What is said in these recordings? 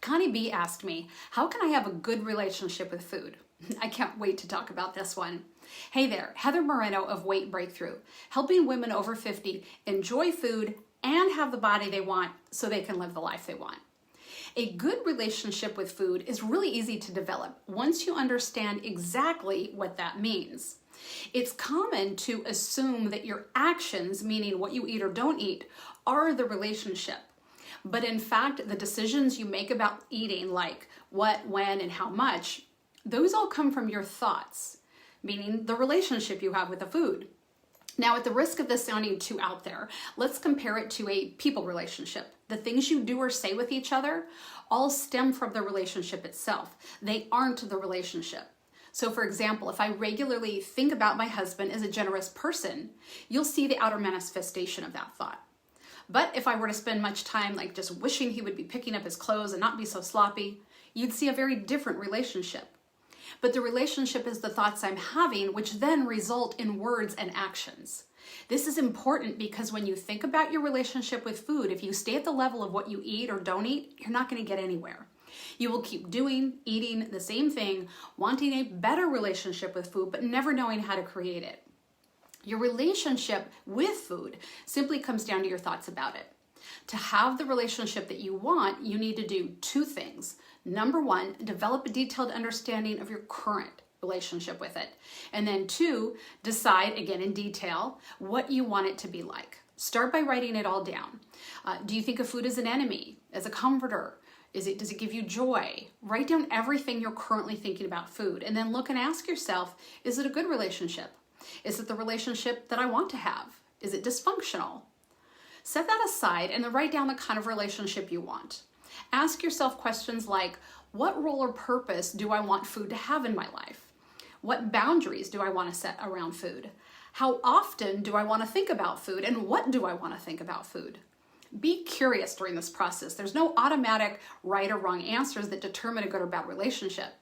Connie B asked me, how can I have a good relationship with food? I can't wait to talk about this one. Hey there, Heather Moreno of Weight Breakthrough, helping women over 50 enjoy food and have the body they want so they can live the life they want. A good relationship with food is really easy to develop once you understand exactly what that means. It's common to assume that your actions, meaning what you eat or don't eat, are the relationship. But in fact, the decisions you make about eating, like what, when, and how much, those all come from your thoughts, meaning the relationship you have with the food. Now, at the risk of this sounding too out there, let's compare it to a people relationship. The things you do or say with each other all stem from the relationship itself. They aren't the relationship. So for example, if I regularly think about my husband as a generous person, you'll see the outer manifestation of that thought. But if I were to spend much time like just wishing he would be picking up his clothes and not be so sloppy, you'd see a very different relationship. But the relationship is the thoughts I'm having, which then result in words and actions. This is important because when you think about your relationship with food, if you stay at the level of what you eat or don't eat, you're not going to get anywhere. You will keep eating the same thing, wanting a better relationship with food, but never knowing how to create it. Your relationship with food simply comes down to your thoughts about it. To have the relationship that you want, you need to do two things. Number one, develop a detailed understanding of your current relationship with it. And then two, decide again in detail what you want it to be like. Start by writing it all down. Do you think of food as an enemy, as a comforter? Does it give you joy? Write down everything you're currently thinking about food and then look and ask yourself, is it a good relationship? Is it the relationship that I want to have? Is it dysfunctional? Set that aside and then write down the kind of relationship you want. Ask yourself questions like, what role or purpose do I want food to have in my life? What boundaries do I want to set around food? How often do I want to think about food, and what do I want to think about food? Be curious during this process. There's no automatic right or wrong answers that determine a good or bad relationship.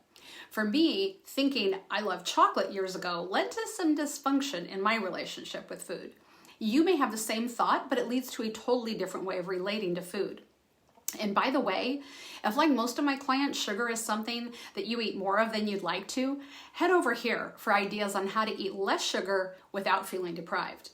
For me, thinking I love chocolate years ago led to some dysfunction in my relationship with food. You may have the same thought, but it leads to a totally different way of relating to food. And by the way, if like most of my clients, sugar is something that you eat more of than you'd like to, head over here for ideas on how to eat less sugar without feeling deprived.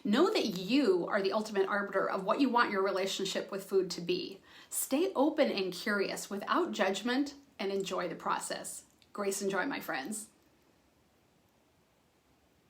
Know that you are the ultimate arbiter of what you want your relationship with food to be. Stay open and curious without judgment and enjoy the process. Grace and joy, my friends.